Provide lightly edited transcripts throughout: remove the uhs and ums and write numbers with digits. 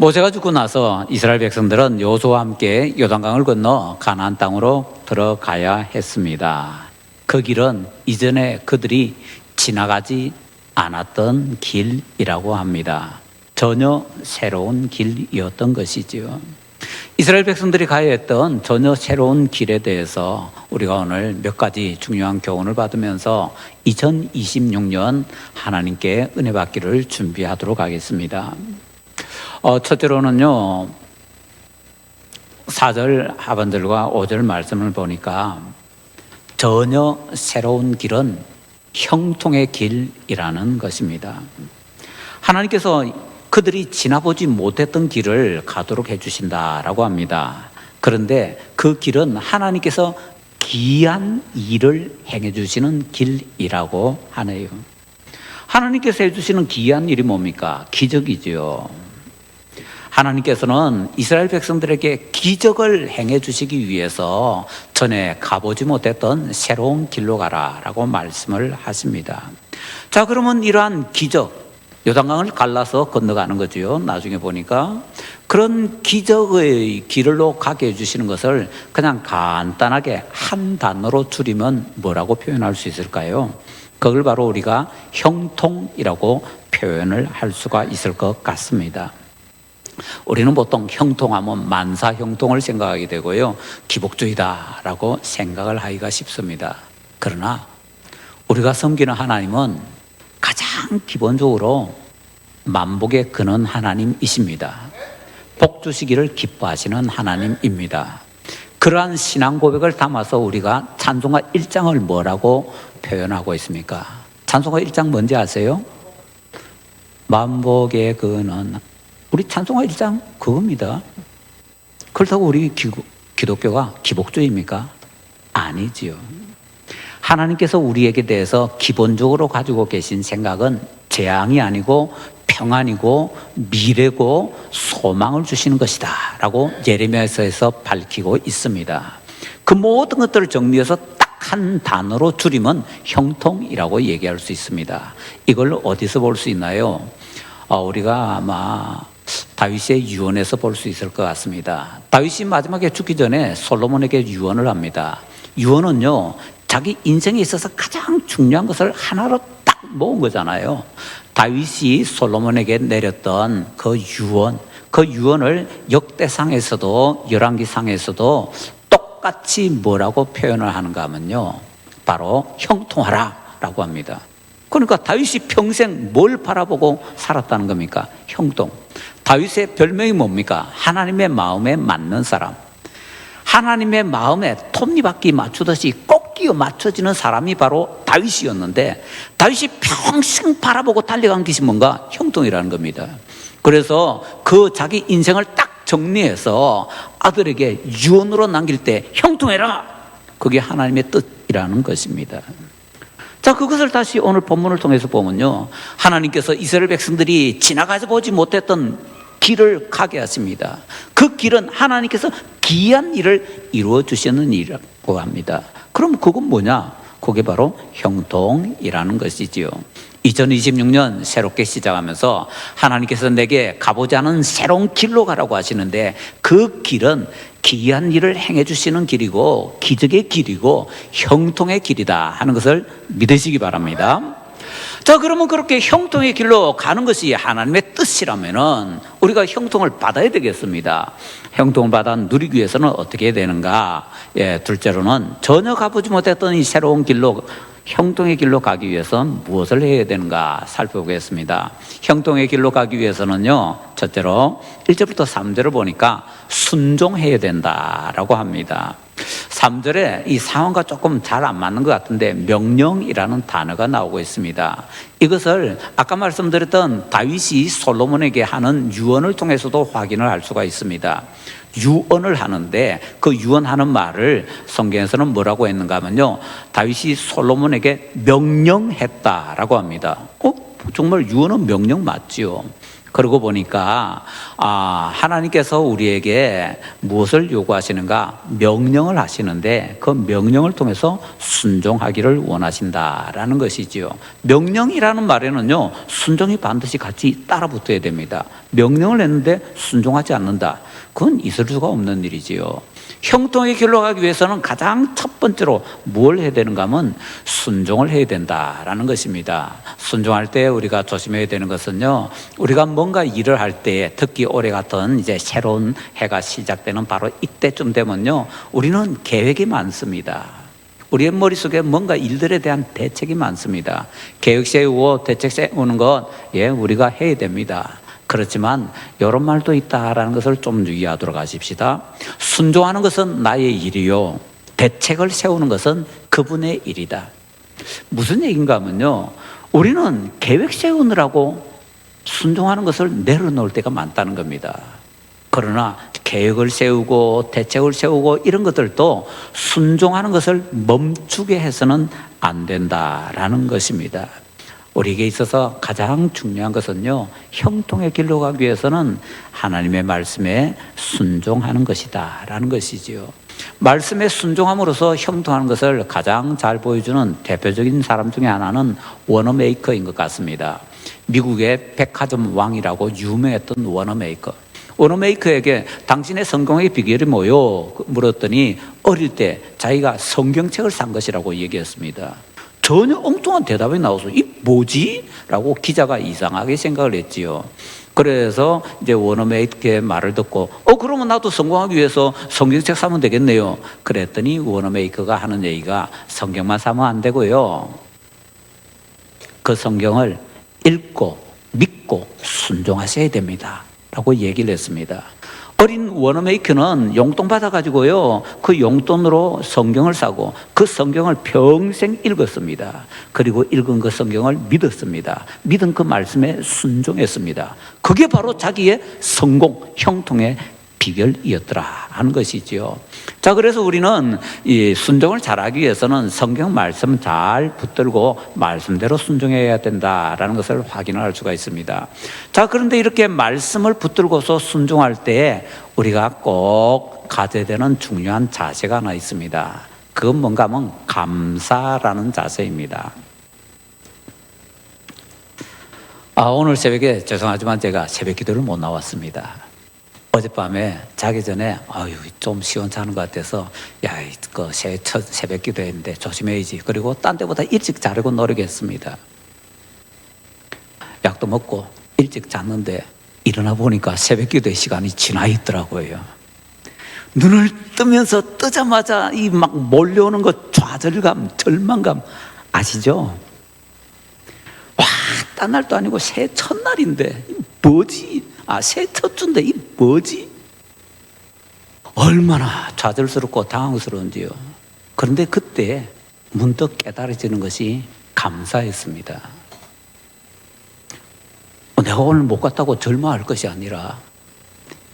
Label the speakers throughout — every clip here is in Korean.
Speaker 1: 모세가 죽고 나서 이스라엘 백성들은 여호수아와 함께 요단강을 건너 가나안 땅으로 들어가야 했습니다. 그 길은 이전에 그들이 지나가지 않았던 길이라고 합니다. 전혀 새로운 길이었던 것이지요. 이스라엘 백성들이 가야 했던 전혀 새로운 길에 대해서 우리가 오늘 몇 가지 중요한 교훈을 받으면서 2026년 하나님께 은혜 받기를 준비하도록 하겠습니다. 첫째로는요, 4절 하반절과 5절 말씀을 보니까 전혀 새로운 길은 형통의 길이라는 것입니다. 하나님께서 그들이 지나보지 못했던 길을 가도록 해주신다라고 합니다. 그런데 그 길은 하나님께서 기이한 일을 행해 주시는 길이라고 하네요. 하나님께서 해주시는 기이한 일이 뭡니까? 기적이지요. 하나님께서는 이스라엘 백성들에게 기적을 행해 주시기 위해서 전에 가보지 못했던 새로운 길로 가라라고 말씀을 하십니다. 자, 그러면 이러한 기적, 요단강을 갈라서 건너가는 거죠. 나중에 보니까 그런 기적의 길로 가게 해주시는 것을 그냥 간단하게 한 단어로 줄이면 뭐라고 표현할 수 있을까요? 그걸 바로 우리가 형통이라고 표현을 할 수가 있을 것 같습니다. 우리는 보통 형통하면 만사형통을 생각하게 되고요, 기복주의다라고 생각을 하기가 쉽습니다. 그러나 우리가 섬기는 하나님은 가장 기본적으로 만복의 근원 하나님이십니다. 복 주시기를 기뻐하시는 하나님입니다. 그러한 신앙 고백을 담아서 우리가 찬송가 1장을 뭐라고 표현하고 있습니까? 찬송가 1장 뭔지 아세요? 만복의 근원. 우리 찬송가 1장 그겁니다. 그렇다고 우리 기독교가 기복주의입니까? 아니지요. 하나님께서 우리에게 대해서 기본적으로 가지고 계신 생각은 재앙이 아니고 평안이고 미래고 소망을 주시는 것이다 라고 예레미야서에서 밝히고 있습니다. 그 모든 것들을 정리해서 딱 한 단어로 줄이면 형통이라고 얘기할 수 있습니다. 이걸 어디서 볼 수 있나요? 우리가 아마 다윗의 유언에서 볼 수 있을 것 같습니다. 다윗이 마지막에 죽기 전에 솔로몬에게 유언을 합니다. 유언은요, 자기 인생에 있어서 가장 중요한 것을 하나로 딱 모은 거잖아요. 다윗이 솔로몬에게 내렸던 그 유언을 역대상에서도 열왕기상에서도 똑같이 뭐라고 표현을 하는가 하면요, 바로 형통하라 라고 합니다. 그러니까 다윗이 평생 뭘 바라보고 살았다는 겁니까? 형통. 다윗의 별명이 뭡니까? 하나님의 마음에 맞는 사람. 하나님의 마음에 톱니바퀴 맞추듯이 꼭 끼어 맞춰지는 사람이 바로 다윗이었는데, 다윗이 평생 바라보고 달려간 것이 뭔가? 형통이라는 겁니다. 그래서 그 자기 인생을 딱 정리해서 아들에게 유언으로 남길 때 형통해라, 그게 하나님의 뜻이라는 것입니다. 자, 그것을 다시 오늘 본문을 통해서 보면요, 하나님께서 이스라엘 백성들이 지나가지 보지 못했던 길을 가게 하십니다. 그 길은 하나님께서 기이한 일을 이루어 주시는 일이라고 합니다. 그럼 그건 뭐냐? 그게 바로 형통이라는 것이지요. 2026년 새롭게 시작하면서 하나님께서 내게 가보지 않은 새로운 길로 가라고 하시는데, 그 길은 기이한 일을 행해 주시는 길이고 기적의 길이고 형통의 길이다 하는 것을 믿으시기 바랍니다. 자, 그러면 그렇게 형통의 길로 가는 것이 하나님의 뜻이라면은 우리가 형통을 받아야 되겠습니다. 형통을 받아 누리기 위해서는 어떻게 해야 되는가? 둘째로는 전혀 가보지 못했던 이 새로운 길로, 형통의 길로 가기 위해서는 무엇을 해야 되는가 살펴보겠습니다. 형통의 길로 가기 위해서는요, 첫째로 1절부터 3절을 보니까 순종해야 된다라고 합니다. 3절에 이 상황과 조금 잘 안 맞는 것 같은데 명령이라는 단어가 나오고 있습니다. 이것을 아까 말씀드렸던 다윗이 솔로몬에게 하는 유언을 통해서도 확인을 할 수가 있습니다. 유언을 하는데 그 유언하는 말을 성경에서는 뭐라고 했는가 하면요, 다윗이 솔로몬에게 명령했다라고 합니다. 정말 유언은 명령 맞지요. 그러고 보니까 하나님께서 우리에게 무엇을 요구하시는가? 명령을 하시는데 그 명령을 통해서 순종하기를 원하신다라는 것이지요. 명령이라는 말에는요, 순종이 반드시 같이 따라 붙어야 됩니다. 명령을 했는데 순종하지 않는다, 그건 있을 수가 없는 일이지요. 형통의 길로 가기 위해서는 가장 첫 번째로 뭘 해야 되는가 하면 순종을 해야 된다라는 것입니다. 순종할 때 우리가 조심해야 되는 것은요, 우리가 뭔가 일을 할 때, 특히 올해 같은 이제 새로운 해가 시작되는 바로 이때쯤 되면요, 우리는 계획이 많습니다. 우리의 머릿속에 뭔가 일들에 대한 대책이 많습니다. 계획 세우고 대책 세우는 것, 우리가 해야 됩니다. 그렇지만 이런 말도 있다라는 것을 좀 유의하도록 하십시다. 순종하는 것은 나의 일이요, 대책을 세우는 것은 그분의 일이다. 무슨 얘기인가 하면요, 우리는 계획 세우느라고 순종하는 것을 내려놓을 때가 많다는 겁니다. 그러나 계획을 세우고 대책을 세우고 이런 것들도 순종하는 것을 멈추게 해서는 안 된다라는 것입니다. 우리에게 있어서 가장 중요한 것은요, 형통의 길로 가기 위해서는 하나님의 말씀에 순종하는 것이다 라는 것이지요. 말씀에 순종함으로써 형통하는 것을 가장 잘 보여주는 대표적인 사람 중에 하나는 워너메이커인 것 같습니다. 미국의 백화점 왕이라고 유명했던 워너메이커. 워너메이커에게 당신의 성공의 비결이 뭐요? 물었더니 어릴 때 자기가 성경책을 산 것이라고 얘기했습니다. 전혀 엉뚱한 대답이 나와서 이 뭐지? 라고 기자가 이상하게 생각을 했지요. 그래서 이제 워너메이커의 말을 듣고 그러면 나도 성공하기 위해서 성경책 사면 되겠네요. 그랬더니 워너메이커가 하는 얘기가 성경만 사면 안 되고요, 그 성경을 읽고 믿고 순종하셔야 됩니다 라고 얘기를 했습니다. 어린 워너메이커는 용돈 받아가지고요, 그 용돈으로 성경을 사고 그 성경을 평생 읽었습니다. 그리고 읽은 그 성경을 믿었습니다. 믿은 그 말씀에 순종했습니다. 그게 바로 자기의 성공, 형통의 비결이었더라 하는 것이지요. 자, 그래서 우리는 이 순종을 잘하기 위해서는 성경 말씀 잘 붙들고 말씀대로 순종해야 된다라는 것을 확인할 수가 있습니다. 자, 그런데 이렇게 말씀을 붙들고서 순종할 때 우리가 꼭 가져야 되는 중요한 자세가 하나 있습니다. 그건 뭔가 하면 감사라는 자세입니다. 오늘 새벽에 죄송하지만 제가 새벽 기도를 못 나왔습니다. 어젯밤에 자기 전에 좀 시원찮은 것 같아서 그 첫 새벽 기도했는데 조심해야지, 그리고 딴 때보다 일찍 자려고 노력했습니다. 약도 먹고 일찍 잤는데 일어나 보니까 새벽 기도의 시간이 지나 있더라고요. 눈을 뜨자마자 이 막 몰려오는 것, 좌절감, 절망감 아시죠? 딴 날도 아니고 새해 첫날인데 뭐지? 새해 첫 주인데 이 뭐지? 얼마나 좌절스럽고 당황스러운지요. 그런데 그때 문득 깨달아지는 것이 감사했습니다. 내가 오늘 못 갔다고 절망할 것이 아니라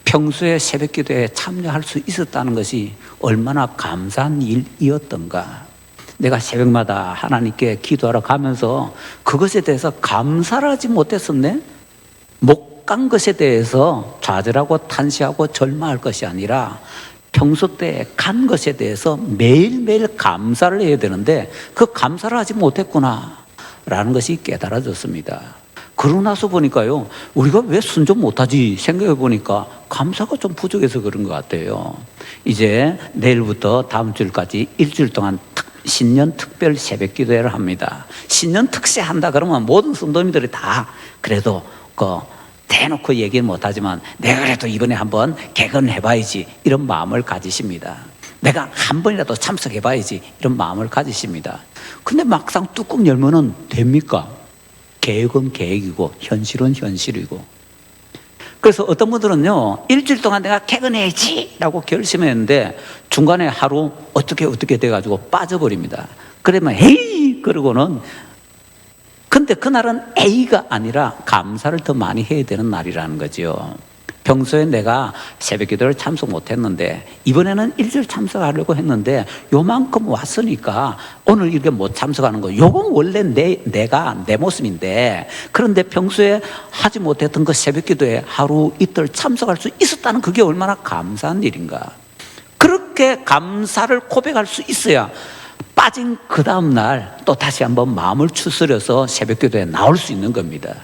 Speaker 1: 평소에 새벽 기도에 참여할 수 있었다는 것이 얼마나 감사한 일이었던가. 내가 새벽마다 하나님께 기도하러 가면서 그것에 대해서 감사를 하지 못했었네. 못 간 것에 대해서 좌절하고 탄식하고 절망할 것이 아니라 평소 때 간 것에 대해서 매일매일 감사를 해야 되는데 그 감사를 하지 못했구나 라는 것이 깨달아졌습니다. 그러고 나서 보니까요, 우리가 왜 순종 못하지 생각해 보니까 감사가 좀 부족해서 그런 것 같아요. 이제 내일부터 다음 주일까지 일주일 동안 신년 특별 새벽 기도회를 합니다. 신년 특세 한다 그러면 모든 성도님들이 다 그래도 대놓고 얘기는 못하지만 내가 그래도 이번에 한번 개근을 해봐야지 이런 마음을 가지십니다. 내가 한 번이라도 참석해봐야지 이런 마음을 가지십니다. 근데 막상 뚜껑 열면은 됩니까? 계획은 계획이고 현실은 현실이고. 그래서 어떤 분들은요, 일주일 동안 내가 개근해야지 라고 결심했는데 중간에 하루 어떻게 돼가지고 빠져버립니다. 그러면 에이 그러고는, 근데 그날은 A가 아니라 감사를 더 많이 해야 되는 날이라는 거죠. 평소에 내가 새벽 기도를 참석 못했는데 이번에는 일주일 참석하려고 했는데 요만큼 왔으니까 오늘 이렇게 못 참석하는 거, 요건 원래 내가 내 모습인데, 그런데 평소에 하지 못했던 그 새벽 기도에 하루 이틀 참석할 수 있었다는 그게 얼마나 감사한 일인가. 그렇게 감사를 고백할 수 있어야 빠진 그 다음날 또 다시 한번 마음을 추스려서 새벽 기도에 나올 수 있는 겁니다.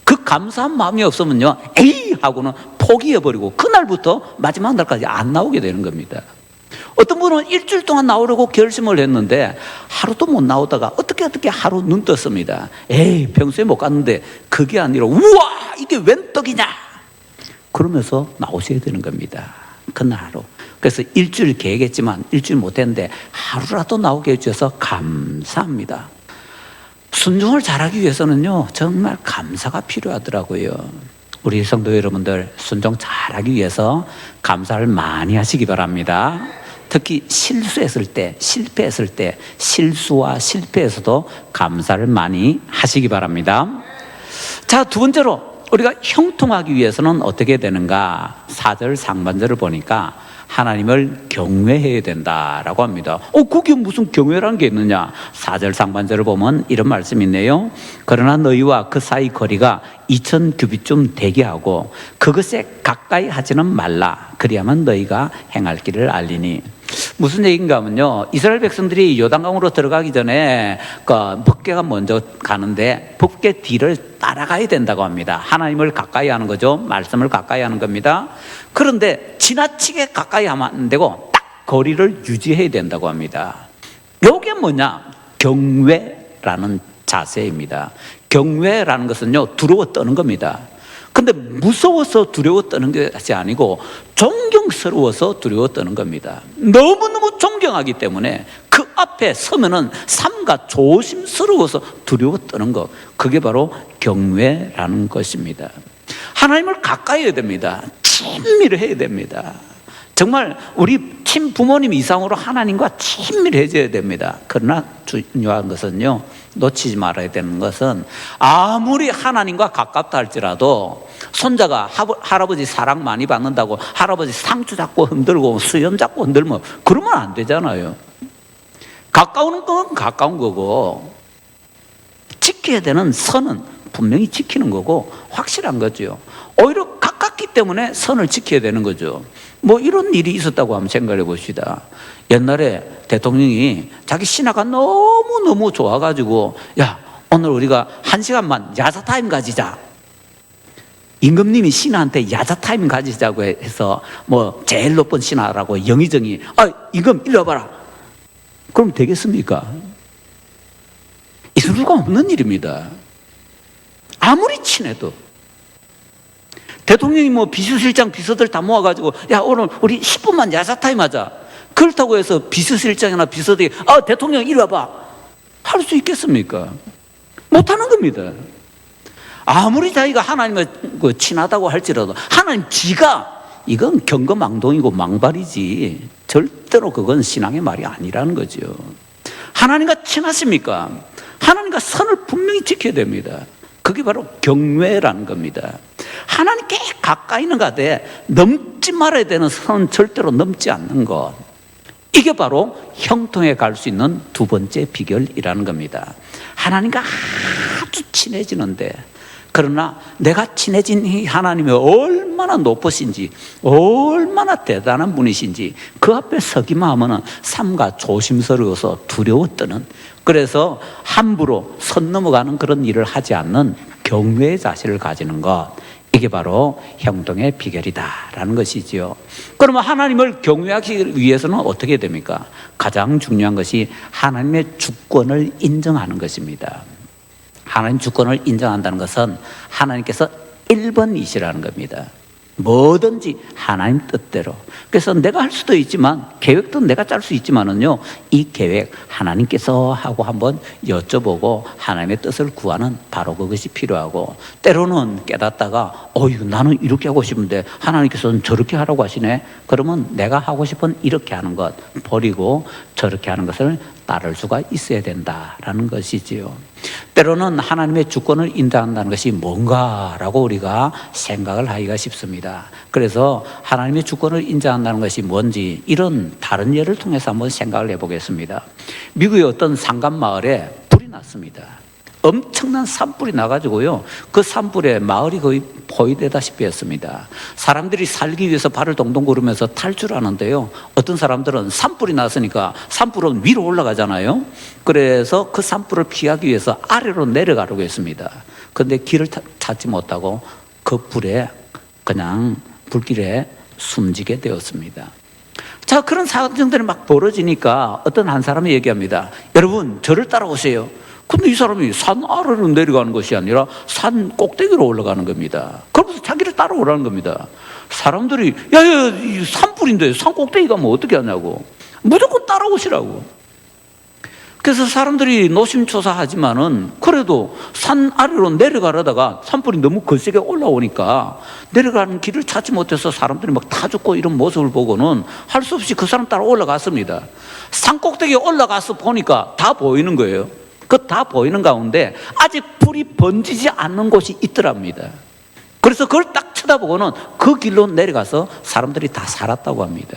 Speaker 1: 그 감사한 마음이 없으면요, 에이 하고는 포기해버리고 그날부터 마지막 날까지 안 나오게 되는 겁니다. 어떤 분은 일주일 동안 나오려고 결심을 했는데 하루도 못 나오다가 어떻게 하루 눈 떴습니다. 에이, 평소에 못 갔는데 그게 아니라 우와, 이게 웬 떡이냐, 그러면서 나오셔야 되는 겁니다. 그날 하루. 그래서 일주일 계획했지만 일주일 못했는데 하루라도 나오게 해주셔서 감사합니다. 순종을 잘하기 위해서는요, 정말 감사가 필요하더라고요. 우리 성도 여러분들, 순종 잘하기 위해서 감사를 많이 하시기 바랍니다. 특히 실수했을 때, 실패했을 때, 실수와 실패에서도 감사를 많이 하시기 바랍니다. 자, 두 번째로 우리가 형통하기 위해서는 어떻게 되는가? 4절 상반절을 보니까 하나님을 경외해야 된다라고 합니다. 그게 무슨 경외라는 게 있느냐? 4절 상반절을 보면 이런 말씀이 있네요. 그러나 너희와 그 사이 거리가 2000규빗쯤 되게 하고 그것에 가까이 하지는 말라. 그리하면 너희가 행할 길을 알리니. 무슨 얘기인가 하면요, 이스라엘 백성들이 요단강으로 들어가기 전에 그 법궤가 먼저 가는데 법궤 뒤를 따라가야 된다고 합니다. 하나님을 가까이 하는 거죠. 말씀을 가까이 하는 겁니다. 그런데 지나치게 가까이 하면 안 되고 딱 거리를 유지해야 된다고 합니다. 이게 뭐냐? 경외라는 자세입니다. 경외라는 것은요, 두려워 떠는 겁니다. 근데 무서워서 두려워 떠는 것이 아니고 존경스러워서 두려워 떠는 겁니다. 너무너무 존경하기 때문에 그 앞에 서면은 삼가 조심스러워서 두려워 떠는 것, 그게 바로 경외라는 것입니다. 하나님을 가까이 해야 됩니다. 친밀해야 됩니다. 정말 우리 친부모님 이상으로 하나님과 친밀해져야 됩니다. 그러나 중요한 것은요, 놓치지 말아야 되는 것은 아무리 하나님과 가깝다 할지라도 손자가 할아버지 사랑 많이 받는다고 할아버지 상추 잡고 흔들고 수염 잡고 흔들면 그러면 안 되잖아요. 가까운 건 가까운 거고 지켜야 되는 선은 분명히 지키는 거고 확실한 거죠. 오히려 가깝기 때문에 선을 지켜야 되는 거죠. 뭐 이런 일이 있었다고 한번 생각해 봅시다. 옛날에 대통령이 자기 신하가 너무너무 좋아가지고, 야, 오늘 우리가 1시간만 야자타임 가지자. 임금님이 신하한테 야자타임 가지자고 해서 뭐 제일 높은 신하라고 영의정이, 임금 이리 와봐라. 그럼 되겠습니까? 있을 수가 없는 일입니다. 아무리 친해도. 대통령이 뭐 비서실장 비서들 다 모아가지고, 야, 오늘 우리 10분만 야자타임 하자. 그렇다고 해서 비서실장이나 비서들이 대통령 이리 와봐, 할 수 있겠습니까? 못하는 겁니다. 아무리 자기가 하나님과 친하다고 할지라도 하나님 지가, 이건 경거망동이고 망발이지 절대로 그건 신앙의 말이 아니라는 거죠. 하나님과 친하십니까? 하나님과 선을 분명히 지켜야 됩니다. 그게 바로 경외라는 겁니다. 하나님께 가까이는 가되 넘지 말아야 되는 선은 절대로 넘지 않는 것, 이게 바로 형통에 갈 수 있는 두 번째 비결이라는 겁니다. 하나님과 아주 친해지는데, 그러나 내가 친해진 이 하나님이 얼마나 높으신지, 얼마나 대단한 분이신지 그 앞에 서기만 하면 삼가 조심스러워서 두려워 떠는, 그래서 함부로 선 넘어가는 그런 일을 하지 않는 경외의 자세를 가지는 것, 이게 바로 형통의 비결이다라는 것이지요. 그러면 하나님을 경외하기 위해서는 어떻게 됩니까? 가장 중요한 것이 하나님의 주권을 인정하는 것입니다. 하나님 주권을 인정한다는 것은 하나님께서 1번이시라는 겁니다. 뭐든지 하나님 뜻대로. 그래서 내가 할 수도 있지만, 계획도 내가 짤 수 있지만은요, 이 계획 하나님께서 하고 한번 여쭤보고 하나님의 뜻을 구하는 바로 그것이 필요하고, 때로는 깨닫다가 나는 이렇게 하고 싶은데 하나님께서는 저렇게 하라고 하시네. 그러면 내가 하고 싶은 이렇게 하는 것 버리고 저렇게 하는 것을 따를 수가 있어야 된다라는 것이지요. 때로는 하나님의 주권을 인정한다는 것이 뭔가라고 우리가 생각을 하기가 쉽습니다. 그래서 하나님의 주권을 인정한다는 것이 뭔지 이런 다른 예를 통해서 한번 생각을 해보겠습니다. 미국의 어떤 산간 마을에 불이 났습니다. 엄청난 산불이 나가지고요, 그 산불에 마을이 거의 포위되다시피 했습니다. 사람들이 살기 위해서 발을 동동 구르면서 탈출하는데요, 어떤 사람들은 산불이 났으니까 산불은 위로 올라가잖아요. 그래서 그 산불을 피하기 위해서 아래로 내려가려고 했습니다. 그런데 길을 찾지 못하고 그 불에 그냥 불길에 숨지게 되었습니다. 자, 그런 상황들이 막 벌어지니까 어떤 한 사람이 얘기합니다. 여러분, 저를 따라오세요. 근데 이 사람이 산 아래로 내려가는 것이 아니라 산 꼭대기로 올라가는 겁니다. 그러면서 자기를 따라오라는 겁니다. 사람들이 야야, 산불인데 산 꼭대기 가면 어떻게 하냐고, 무조건 따라오시라고. 그래서 사람들이 노심초사하지만은 그래도 산 아래로 내려가려다가 산불이 너무 거세게 올라오니까 내려가는 길을 찾지 못해서 사람들이 막 타 죽고 이런 모습을 보고는 할 수 없이 그 사람 따라 올라갔습니다. 산 꼭대기에 올라가서 보니까 다 보이는 거예요. 그 다 보이는 가운데 아직 불이 번지지 않는 곳이 있더랍니다. 그래서 그걸 딱 쳐다보고는 그 길로 내려가서 사람들이 다 살았다고 합니다.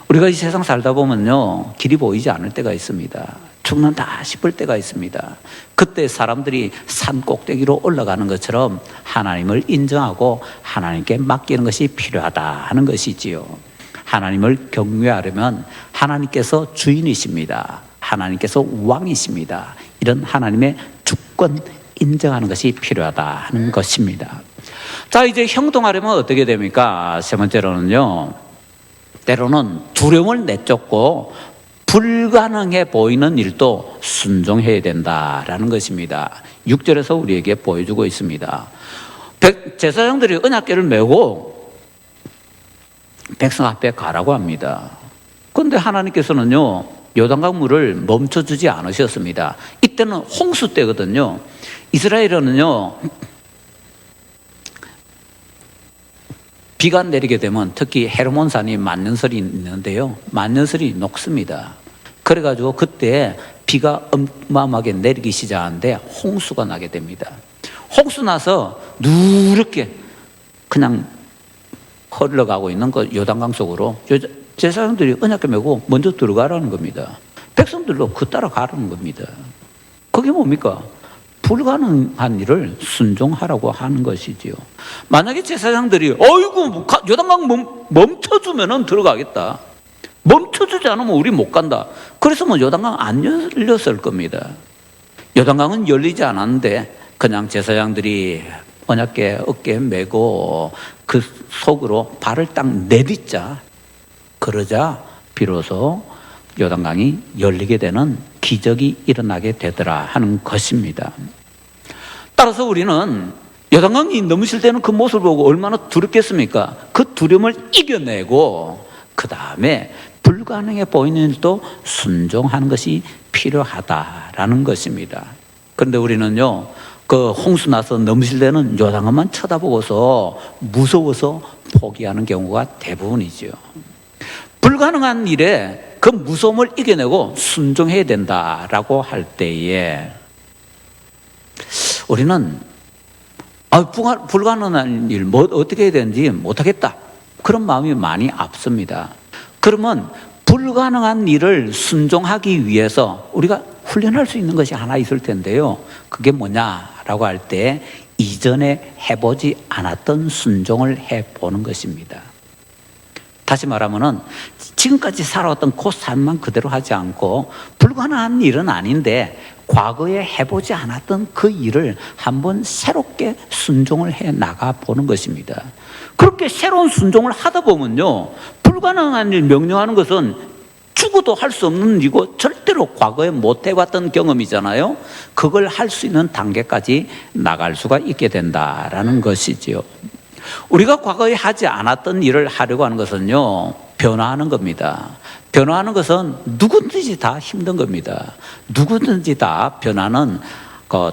Speaker 1: 우리가 이 세상 살다 보면요, 길이 보이지 않을 때가 있습니다. 죽는다 싶을 때가 있습니다. 그때 사람들이 산 꼭대기로 올라가는 것처럼 하나님을 인정하고 하나님께 맡기는 것이 필요하다 하는 것이지요. 하나님을 경외하려면 하나님께서 주인이십니다. 하나님께서 왕이십니다. 이런 하나님의 주권 인정하는 것이 필요하다 하는 것입니다. 자, 이제 형통하려면 어떻게 됩니까? 세 번째로는요, 때로는 두려움을 내쫓고 불가능해 보이는 일도 순종해야 된다라는 것입니다. 6절에서 우리에게 보여주고 있습니다. 제사장들이 언약궤를 메고 백성 앞에 가라고 합니다. 그런데 하나님께서는요, 요단강 물을 멈춰주지 않으셨습니다. 이때는 홍수 때거든요. 이스라엘은요, 비가 내리게 되면 특히 헤르몬산이 만년설이 있는데요, 만년설이 녹습니다. 그래가지고 그때 비가 어마어마하게 내리기 시작하는데 홍수가 나게 됩니다. 홍수 나서 누렇게 그냥 흘러가고 있는 그 요단강 속으로 제사장들이 언약궤 메고 먼저 들어가라는 겁니다. 백성들도 그 따라 가라는 겁니다. 그게 뭡니까? 불가능한 일을 순종하라고 하는 것이지요. 만약에 제사장들이 어이구 요단강 멈춰주면은 들어가겠다, 멈춰주지 않으면 우리 못 간다, 그래서 요단강 안 열렸을 겁니다. 요단강은 열리지 않았는데 그냥 제사장들이 언약궤 어깨에 메고 그 속으로 발을 딱 내딛자, 그러자 비로소 요단강이 열리게 되는 기적이 일어나게 되더라 하는 것입니다. 따라서 우리는 요단강이 넘으실 때는 그 모습을 보고 얼마나 두렵겠습니까? 그 두려움을 이겨내고 그 다음에 불가능해 보이는 일도 순종하는 것이 필요하다라는 것입니다. 그런데 우리는요, 그 홍수 나서 넘으실 때는 요단강만 쳐다보고서 무서워서 포기하는 경우가 대부분이죠. 불가능한 일에 그 무서움을 이겨내고 순종해야 된다라고 할 때에 우리는 불가능한 일 어떻게 해야 되는지 못하겠다, 그런 마음이 많이 앞섭니다. 그러면 불가능한 일을 순종하기 위해서 우리가 훈련할 수 있는 것이 하나 있을 텐데요, 그게 뭐냐라고 할 때 이전에 해보지 않았던 순종을 해보는 것입니다. 다시 말하면은 지금까지 살아왔던 그 삶만 그대로 하지 않고 불가능한 일은 아닌데 과거에 해보지 않았던 그 일을 한번 새롭게 순종을 해 나가 보는 것입니다. 그렇게 새로운 순종을 하다 보면요, 불가능한 일 명령하는 것은 죽어도 할 수 없는 일이고 절대로 과거에 못 해봤던 경험이잖아요. 그걸 할 수 있는 단계까지 나갈 수가 있게 된다라는 것이지요. 우리가 과거에 하지 않았던 일을 하려고 하는 것은요, 변화하는 겁니다. 변화하는 것은 누구든지 다 힘든 겁니다. 누구든지 다 변화는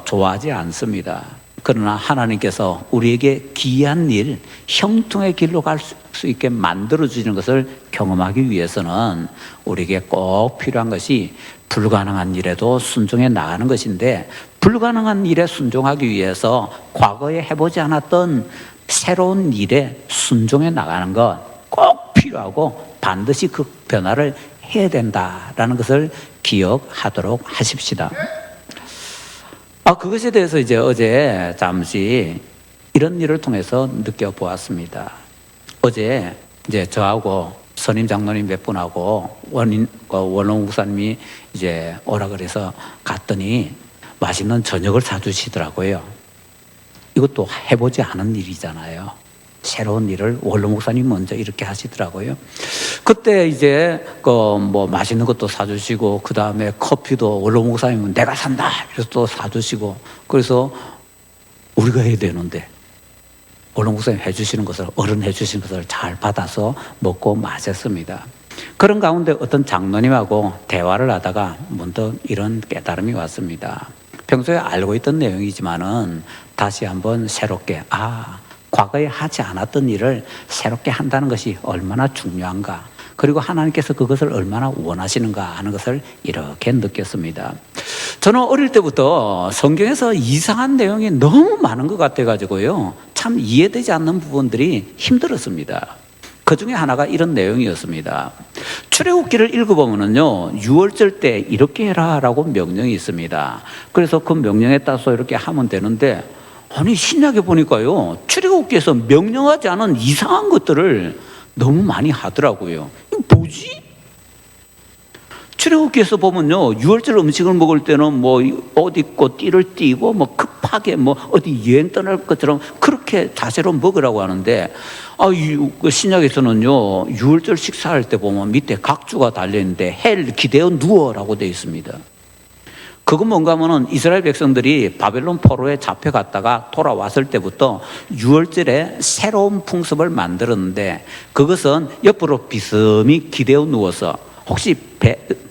Speaker 1: 좋아하지 않습니다. 그러나 하나님께서 우리에게 기이한 일, 형통의 길로 갈 수 있게 만들어주시는 것을 경험하기 위해서는 우리에게 꼭 필요한 것이 불가능한 일에도 순종해 나가는 것인데, 불가능한 일에 순종하기 위해서 과거에 해보지 않았던 새로운 일에 순종해 나가는 것 꼭 필요하고 반드시 그 변화를 해야 된다라는 것을 기억하도록 하십시다. 그것에 대해서 이제 어제 잠시 이런 일을 통해서 느껴보았습니다. 어제 이제 저하고 선임 장로님 몇 분하고 원롱 목사님이 이제 오라 그래서 갔더니 맛있는 저녁을 사주시더라고요. 이것도 해보지 않은 일이잖아요. 새로운 일을 원로 목사님 먼저 이렇게 하시더라고요. 그때 이제 뭐 맛있는 것도 사주시고, 그 다음에 커피도 원로 목사님은 내가 산다 그래서 또 사주시고, 그래서 우리가 해야 되는데 원로 목사님 해주시는 것을, 어른 해주시는 것을 잘 받아서 먹고 마셨습니다. 그런 가운데 어떤 장로님하고 대화를 하다가 문득 이런 깨달음이 왔습니다. 평소에 알고 있던 내용이지만은 다시 한번 새롭게 과거에 하지 않았던 일을 새롭게 한다는 것이 얼마나 중요한가, 그리고 하나님께서 그것을 얼마나 원하시는가 하는 것을 이렇게 느꼈습니다. 저는 어릴 때부터 성경에서 이상한 내용이 너무 많은 것 같아가지고요, 참 이해되지 않는 부분들이 힘들었습니다. 그 중에 하나가 이런 내용이었습니다. 출애굽기를 읽어보면요, 6월절 때 이렇게 해라라고 명령이 있습니다. 그래서 그 명령에 따라서 이렇게 하면 되는데, 아니 신약에 보니까요, 출애굽기에서 명령하지 않은 이상한 것들을 너무 많이 하더라고요. 이거 뭐지? 출애굽기에서 보면요, 6월절 음식을 먹을 때는 뭐 옷 입고 띠를 띠고 뭐 급하게 뭐 어디 여행 떠날 것처럼 그렇게 자세로 먹으라고 하는데, 신약에서는요 6월절 식사할 때 보면 밑에 각주가 달려있는데 헬 기대어 누워라고 되어 있습니다. 그건 뭔가 하면은 이스라엘 백성들이 바벨론 포로에 잡혀갔다가 돌아왔을 때부터 6월절에 새로운 풍습을 만들었는데, 그것은 옆으로 비스듬히 기대어 누워서, 혹시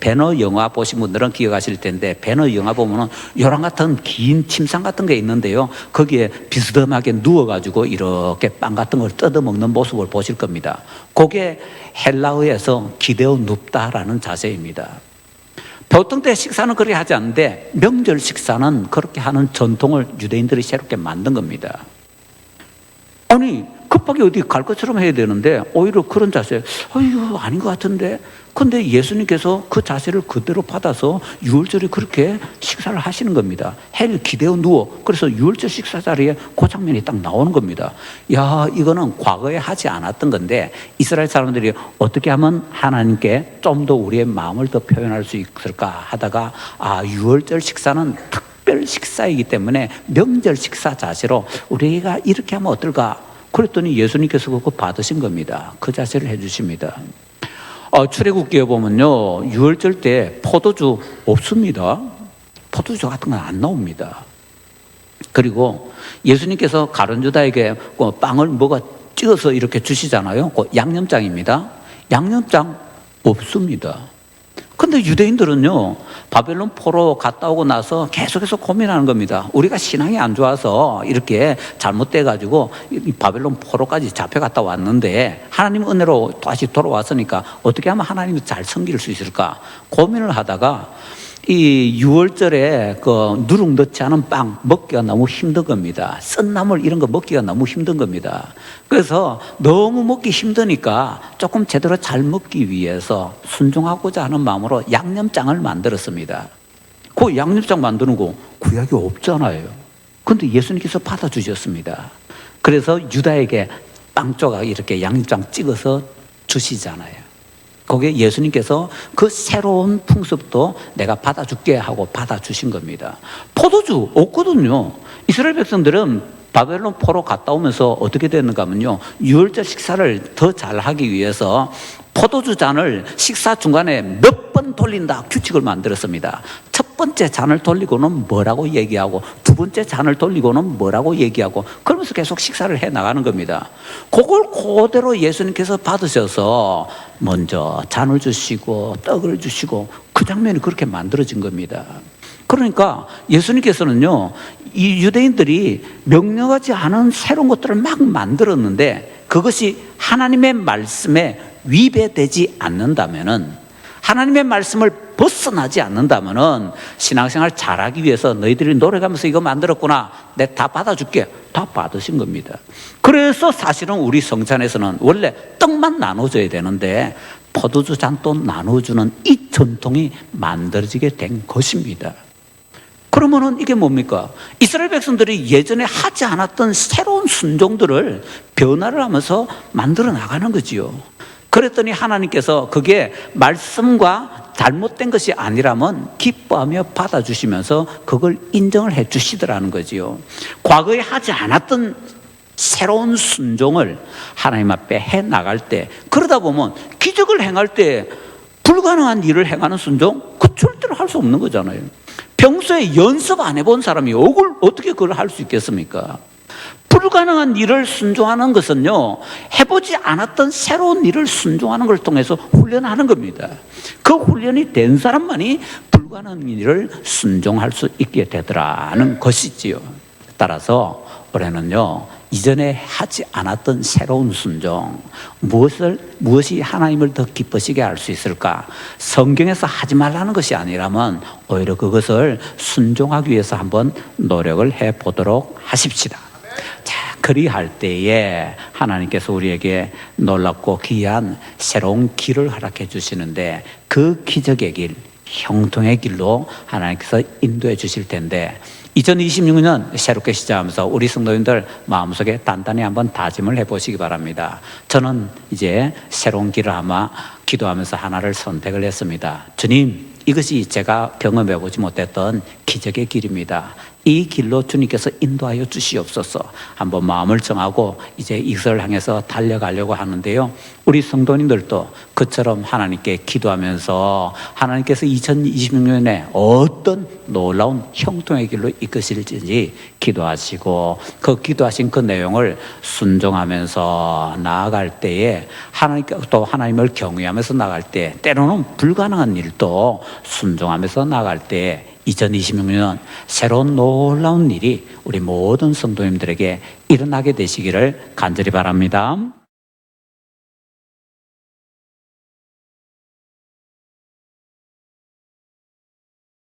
Speaker 1: 배너 영화 보신 분들은 기억하실 텐데, 배너 영화 보면은 요랑 같은 긴 침상 같은 게 있는데요, 거기에 비스듬하게 누워가지고 이렇게 빵 같은 걸 뜯어먹는 모습을 보실 겁니다. 그게 헬라어에서 기대어 눕다라는 자세입니다. 보통 때 식사는 그렇게 하지 않는데 명절 식사는 그렇게 하는 전통을 유대인들이 새롭게 만든 겁니다. 아니 급하게 어디 갈 것처럼 해야 되는데 오히려 그런 자세, 이거 아닌 것 같은데, 근데 예수님께서 그 자세를 그대로 받아서 6월절에 그렇게 식사를 하시는 겁니다. 헬 기대어 누워. 그래서 6월절 식사 자리에 그 장면이 딱 나오는 겁니다. 야, 이거는 과거에 하지 않았던 건데 이스라엘 사람들이 어떻게 하면 하나님께 좀 더 우리의 마음을 더 표현할 수 있을까 하다가, 6월절 식사는 특별 식사이기 때문에 명절 식사 자세로 우리가 이렇게 하면 어떨까? 그랬더니 예수님께서 그거 받으신 겁니다. 그 자세를 해주십니다. 출애굽기에 보면요, 6월절 때 포도주 없습니다. 포도주 같은 건 안 나옵니다. 그리고 예수님께서 가룟유다에게 빵을 찍어서 이렇게 주시잖아요. 양념장입니다. 양념장 없습니다. 근데 유대인들은요, 바벨론 포로 갔다 오고 나서 계속해서 고민하는 겁니다. 우리가 신앙이 안 좋아서 이렇게 잘못돼가지고 바벨론 포로까지 잡혀갔다 왔는데 하나님 은혜로 다시 돌아왔으니까 어떻게 하면 하나님을 잘 섬길 수 있을까 고민을 하다가, 이 6월절에 그 누룩 넣지 않은 빵 먹기가 너무 힘든 겁니다. 썬나물 이런 거 먹기가 너무 힘든 겁니다. 그래서 너무 먹기 힘드니까 조금 제대로 잘 먹기 위해서 순종하고자 하는 마음으로 양념장을 만들었습니다. 그 양념장 만드는 거 구약이 없잖아요. 그런데 예수님께서 받아주셨습니다. 그래서 유다에게 빵 조각 이렇게 양념장 찍어서 주시잖아요. 거기에 예수님께서 그 새로운 풍습도 내가 받아줄게 하고 받아주신 겁니다. 포도주 없거든요. 이스라엘 백성들은 바벨론 포로 갔다 오면서 어떻게 됐는가 하면요, 6월절 식사를 더 잘하기 위해서 포도주 잔을 식사 중간에 몇 번 돌린다 규칙을 만들었습니다. 첫 번째 잔을 돌리고는 뭐라고 얘기하고, 두 번째 잔을 돌리고는 뭐라고 얘기하고, 그러면서 계속 식사를 해 나가는 겁니다. 그걸 그대로 예수님께서 받으셔서 먼저 잔을 주시고 떡을 주시고 그 장면이 그렇게 만들어진 겁니다. 그러니까 예수님께서는요, 이 유대인들이 명령하지 않은 새로운 것들을 막 만들었는데 그것이 하나님의 말씀에 위배되지 않는다면은, 하나님의 말씀을 벗어나지 않는다면은 신앙생활 잘하기 위해서 너희들이 노력하면서 이거 만들었구나, 내가 다 받아줄게, 다 받으신 겁니다. 그래서 사실은 우리 성찬에서는 원래 떡만 나눠줘야 되는데 포도주 잔도 나눠주는 이 전통이 만들어지게 된 것입니다. 그러면은 이게 뭡니까? 이스라엘 백성들이 예전에 하지 않았던 새로운 순종들을 변화를 하면서 만들어 나가는 거지요. 그랬더니 하나님께서 그게 말씀과 잘못된 것이 아니라면 기뻐하며 받아주시면서 그걸 인정을 해 주시더라는 거지요. 과거에 하지 않았던 새로운 순종을 하나님 앞에 해 나갈 때, 그러다 보면 기적을 행할 때 불가능한 일을 행하는 순종, 그 절대로 할 수 없는 거잖아요. 평소에 연습 안 해본 사람이 어떻게 그걸 할 수 있겠습니까? 불가능한 일을 순종하는 것은요, 해보지 않았던 새로운 일을 순종하는 걸 통해서 훈련하는 겁니다. 그 훈련이 된 사람만이 불가능한 일을 순종할 수 있게 되더라는 것이지요. 따라서 올해는요, 이전에 하지 않았던 새로운 순종, 무엇이 하나님을 더 기쁘시게 할 수 있을까? 성경에서 하지 말라는 것이 아니라면 오히려 그것을 순종하기 위해서 한번 노력을 해보도록 하십시다. 자, 그리할 때에 하나님께서 우리에게 놀랍고 귀한 새로운 길을 허락해 주시는데, 그 기적의 길, 형통의 길로 하나님께서 인도해 주실 텐데, 2026년 새롭게 시작하면서 우리 성도님들 마음속에 단단히 한번 다짐을 해보시기 바랍니다. 저는 이제 새로운 길을 아마 기도하면서 하나를 선택을 했습니다. 주님, 이것이 제가 경험해보지 못했던 기적의 길입니다. 이 길로 주님께서 인도하여 주시옵소서. 한번 마음을 정하고 이제 이것을 향해서 달려가려고 하는데요, 우리 성도님들도 그처럼 하나님께 기도하면서 하나님께서 2026년에 어떤 놀라운 형통의 길로 이끄실지 기도하시고, 그 기도하신 그 내용을 순종하면서 나아갈 때에 또 하나님을 경외하면서 나갈 때, 때로는 불가능한 일도 순종하면서 나갈 때 2026년 새로운 놀라운 일이 우리 모든 성도님들에게 일어나게 되시기를 간절히 바랍니다.